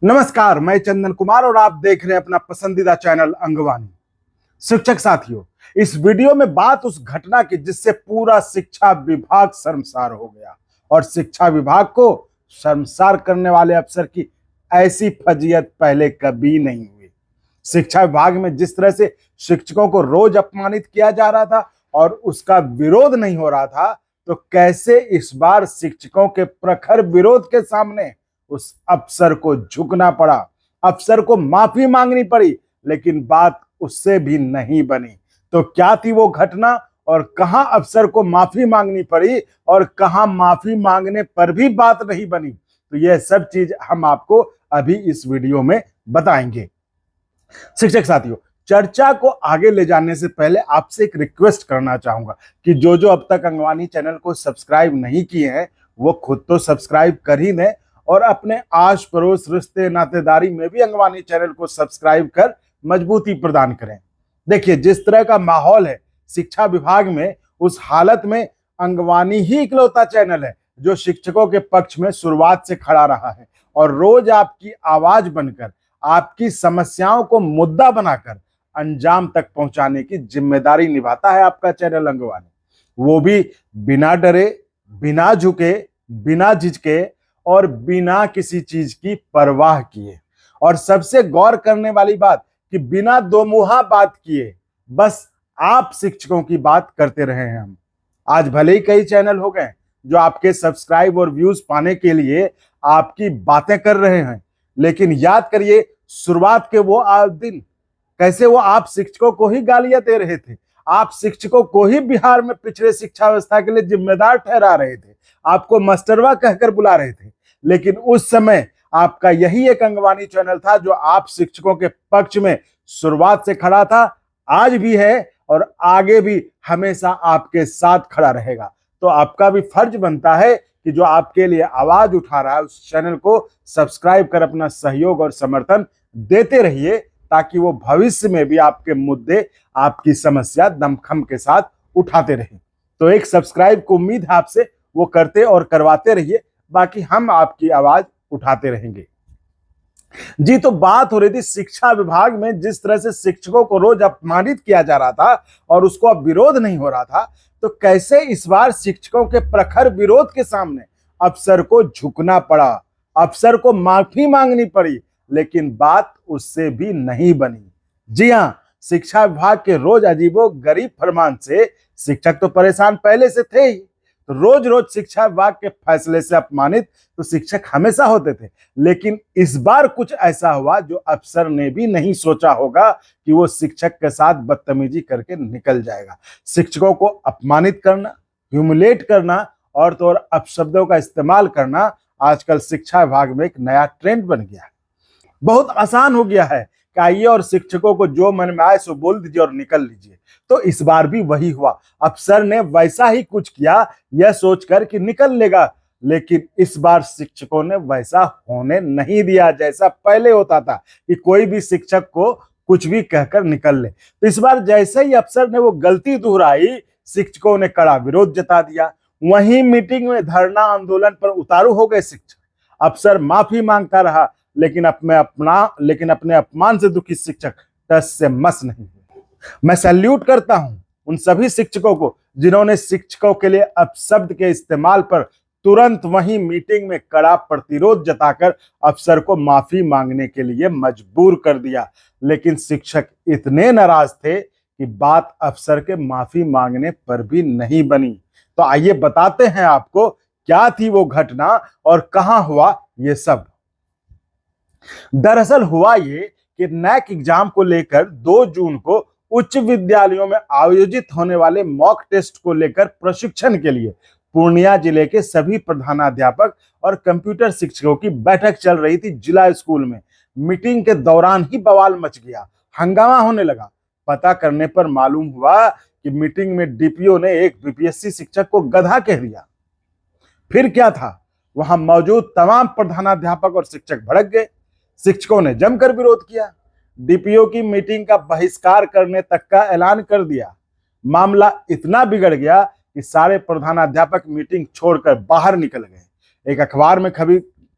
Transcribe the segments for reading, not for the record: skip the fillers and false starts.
नमस्कार, मैं चंदन कुमार और आप देख रहे हैं अपना पसंदीदा चैनल अंगवानी। शिक्षक साथियों, इस वीडियो में बात उस घटना की जिससे पूरा शिक्षा विभाग शर्मसार हो गया और शिक्षा विभाग को शर्मसार करने वाले अफसर की ऐसी फजीयत पहले कभी नहीं हुई। शिक्षा विभाग में जिस तरह से शिक्षकों को रोज अपमानित किया जा रहा था और उसका विरोध नहीं हो रहा था, तो कैसे इस बार शिक्षकों के प्रखर विरोध के सामने उस अफसर को झुकना पड़ा, अफसर को माफी मांगनी पड़ी, लेकिन बात उससे भी नहीं बनी। तो क्या थी वो घटना और कहां अफसर को माफी मांगनी पड़ी और कहां माफी मांगने पर भी बात नहीं बनी, तो यह सब चीज हम आपको अभी इस वीडियो में बताएंगे। शिक्षक साथियों, चर्चा को आगे ले जाने से पहले आपसे एक रिक्वेस्ट करना चाहूंगा कि जो जो अब तक अंगवानी चैनल को सब्सक्राइब नहीं किए हैं वो खुद तो सब्सक्राइब कर ही दें और अपने आस पड़ोस रिश्ते नातेदारी में भी अंगवानी चैनल को सब्सक्राइब कर मजबूती प्रदान करें। देखिए, जिस तरह का माहौल है शिक्षा विभाग में, उस हालत में अंगवानी ही इकलौता चैनल है जो शिक्षकों के पक्ष में शुरुआत से खड़ा रहा है और रोज आपकी आवाज बनकर आपकी समस्याओं को मुद्दा बनाकर अंजाम तक पहुंचाने की जिम्मेदारी निभाता है आपका चैनल अंगवानी, वो भी बिना डरे, बिना झुके, बिना झिझके और बिना किसी चीज की परवाह किए। और सबसे गौर करने वाली बात कि बिना दोमुहा बात किए बस आप शिक्षकों की बात करते रहे हैं हम। आज भले ही कई चैनल हो गए जो आपके सब्सक्राइब और व्यूज पाने के लिए आपकी बातें कर रहे हैं, लेकिन याद करिए शुरुआत के वो दिन कैसे वो आप शिक्षकों को ही गालियां दे रहे थे, आप शिक्षकों को ही बिहार में पिछड़े शिक्षा व्यवस्था के लिए जिम्मेदार ठहरा रहे थे, आपको मास्टरवा कहकर बुला रहे थे। लेकिन उस समय आपका यही एक अंगवानी चैनल था जो आप शिक्षकों के पक्ष में शुरुआत से खड़ा था, आज भी है और आगे भी हमेशा आपके साथ खड़ा रहेगा। तो आपका भी फर्ज बनता है कि जो आपके लिए आवाज उठा रहा है उस चैनल को सब्सक्राइब कर अपना सहयोग और समर्थन देते रहिए, ताकि वो भविष्य में भी आपके मुद्दे, आपकी समस्या दमखम के साथ उठाते रहें। तो एक सब्सक्राइब को उम्मीद है आपसे, वो करते और करवाते रहिए, बाकी हम आपकी आवाज उठाते रहेंगे। जी, तो बात हो रही थी शिक्षा विभाग में जिस तरह से शिक्षकों को रोज अपमानित किया जा रहा था और उसको अब विरोध नहीं हो रहा था, तो कैसे इस बार शिक्षकों के प्रखर विरोध के सामने अफसर को झुकना पड़ा, अफसर को माफी मांगनी पड़ी, लेकिन बात उससे भी नहीं बनी। जी हां, शिक्षा विभाग के रोज अजीबो गरीब फरमान से शिक्षक तो परेशान पहले से थे ही, तो रोज रोज शिक्षा विभाग के फैसले से अपमानित तो शिक्षक हमेशा होते थे, लेकिन इस बार कुछ ऐसा हुआ जो अफसर ने भी नहीं सोचा होगा कि वो शिक्षक के साथ बदतमीजी करके निकल जाएगा। शिक्षकों को अपमानित करना, ह्यूमिलेट करना और तो और अपशब्दों का इस्तेमाल करना आजकल शिक्षा विभाग में एक नया ट्रेंड बन गया है। बहुत आसान हो गया है कि आइए और शिक्षकों को जो मन में आए सो बोल दीजिए और निकल लीजिए। तो इस बार भी वही हुआ, अफसर ने वैसा ही कुछ किया यह सोचकर कि निकल लेगा, लेकिन इस बार शिक्षकों ने वैसा होने नहीं दिया जैसा पहले होता था कि कोई भी शिक्षक को कुछ भी कहकर निकल ले। तो इस बार जैसे ही अफसर ने वो गलती दोहराई, शिक्षकों ने कड़ा विरोध जता दिया। वहीं मीटिंग में धरना आंदोलन पर उतारू हो गए शिक्षक। अफसर माफी मांगता रहा, लेकिन अपने अपमान से दुखी शिक्षक टस से मस नहीं हुए। मैं सैल्यूट करता हूं उन सभी शिक्षकों को जिन्होंने शिक्षकों के लिए अपशब्द के इस्तेमाल पर तुरंत वहीं मीटिंग में कड़ा प्रतिरोध जताकर अफसर को माफी मांगने के लिए मजबूर कर दिया। लेकिन शिक्षक इतने नाराज थे कि बात अफसर के माफी मांगने पर भी नहीं बनी। तो आइए बताते हैं आपको क्या थी वो घटना और कहां हुआ ये सब। दरअसल हुआ ये कि नैक एग्जाम को लेकर 2 जून को उच्च विद्यालयों में आयोजित होने वाले मॉक टेस्ट को लेकर प्रशिक्षण के लिए पूर्णिया जिले के सभी प्रधानाध्यापक और कंप्यूटर शिक्षकों की बैठक चल रही थी जिला स्कूल में। मीटिंग के दौरान ही बवाल मच गया, हंगामा होने लगा। पता करने पर मालूम हुआ कि मीटिंग में डीपीओ ने एक बीपीएससी शिक्षक को गधा कह दिया। फिर क्या था, वहां मौजूद तमाम प्रधानाध्यापक और शिक्षक भड़क गए। शिक्षकों ने जमकर विरोध किया, डीपीओ की मीटिंग का बहिष्कार करने तक का ऐलान कर दिया। मामला इतना बिगड़ गया कि सारे प्रधानाध्यापक मीटिंग छोड़कर बाहर निकल गए। एक अखबार में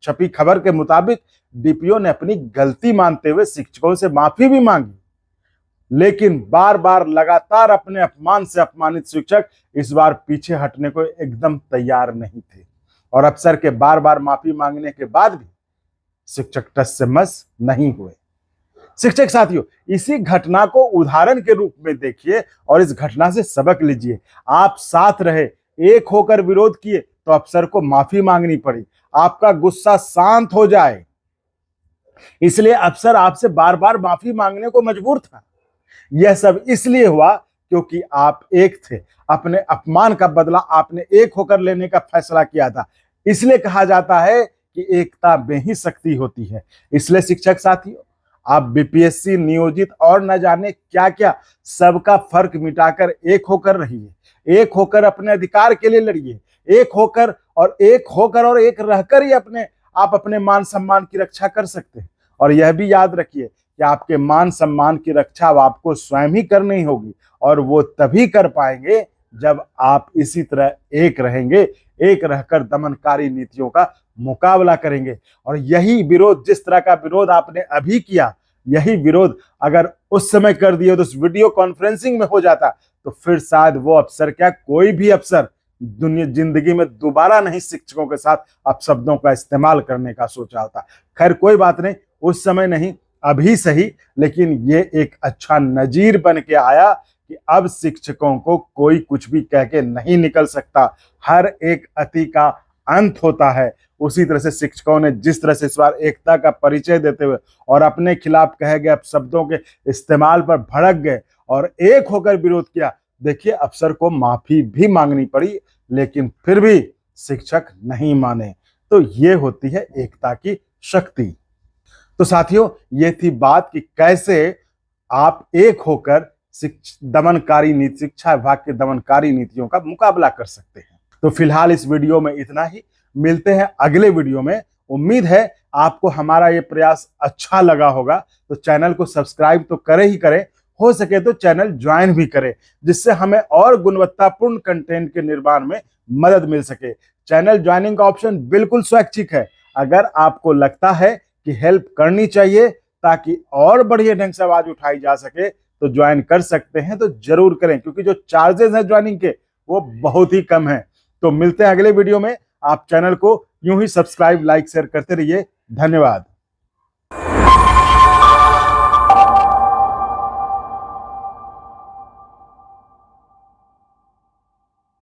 छपी खबर के मुताबिक डीपीओ ने अपनी गलती मानते हुए शिक्षकों से माफी भी मांगी, लेकिन बार बार लगातार अपने अपमान से अपमानित शिक्षक इस बार पीछे हटने को एकदम तैयार नहीं थे। और अफसर के बार बार माफी मांगने के बाद भी शिक्षक टस से मस नहीं हुए। शिक्षक साथियों, इसी घटना को उदाहरण के रूप में देखिए और इस घटना से सबक लीजिए। आप साथ रहे, एक होकर विरोध किए तो अफसर को माफी मांगनी पड़ी, आपका गुस्सा शांत हो जाए, इसलिए अफसर आपसे बार बार माफी मांगने को मजबूर था। यह सब इसलिए हुआ क्योंकि आप एक थे, अपने अपमान का बदला आपने एक होकर लेने का फैसला किया था। इसलिए कहा जाता है कि एकता में ही शक्ति होती है। इसलिए शिक्षक साथियों, आप बीपीएससी नियोजित और न जाने क्या क्या, सबका फर्क मिटाकर एक होकर रहिए, एक होकर अपने अधिकार के लिए लड़िए, एक होकर और एक रहकर ही आप अपने मान सम्मान की रक्षा कर सकते हैं। और यह भी याद रखिए कि आपके मान सम्मान की रक्षा आपको स्वयं ही करनी होगी, और वो तभी कर पाएंगे जब आप इसी तरह एक रहेंगे, एक रहकर दमनकारी नीतियों का मुकाबला करेंगे। और यही विरोध, जिस तरह का विरोध आपने अभी किया, यही विरोध अगर उस समय कर दिए तो उस वीडियो कॉन्फ्रेंसिंग में हो जाता, तो फिर शायद वो अफसर क्या, कोई भी अफसर जिंदगी में दोबारा नहीं शिक्षकों के साथ अपशब्दों का इस्तेमाल करने का सोचा होता। खैर कोई बात नहीं, उस समय नहीं, अभी सही, लेकिन ये एक अच्छा नजीर बन के आया कि अब शिक्षकों को कोई कुछ भी कह के नहीं निकल सकता। हर एक अति का अंत होता है। उसी तरह से शिक्षकों ने जिस तरह से इस बार एकता का परिचय देते हुए और अपने खिलाफ कहे गए शब्दों के इस्तेमाल पर भड़क गए और एक होकर विरोध किया, देखिए अफसर को माफी भी मांगनी पड़ी, लेकिन फिर भी शिक्षक नहीं माने। तो ये होती है एकता की शक्ति। तो साथियों, ये थी बात कि कैसे आप एक होकर शिक्षा विभाग के दमनकारी नीतियों का मुकाबला कर सकते हैं। तो फिलहाल इस वीडियो में इतना ही, मिलते हैं अगले वीडियो में। उम्मीद है आपको हमारा ये प्रयास अच्छा लगा होगा, तो चैनल को सब्सक्राइब तो करे ही करे, हो सके तो चैनल ज्वाइन भी करें, जिससे हमें और गुणवत्तापूर्ण कंटेंट के निर्माण में मदद मिल सके। चैनल ज्वाइनिंग का ऑप्शन बिल्कुल स्वैच्छिक है। अगर आपको लगता है कि हेल्प करनी चाहिए ताकि और बढ़िया ढंग से आवाज उठाई जा सके, तो ज्वाइन कर सकते हैं, तो जरूर करें, क्योंकि जो चार्जेस हैं ज्वाइनिंग के वो बहुत ही कम है। तो मिलते हैं अगले वीडियो में। आप चैनल को यूं ही सब्सक्राइब, लाइक, शेयर करते रहिए। धन्यवाद।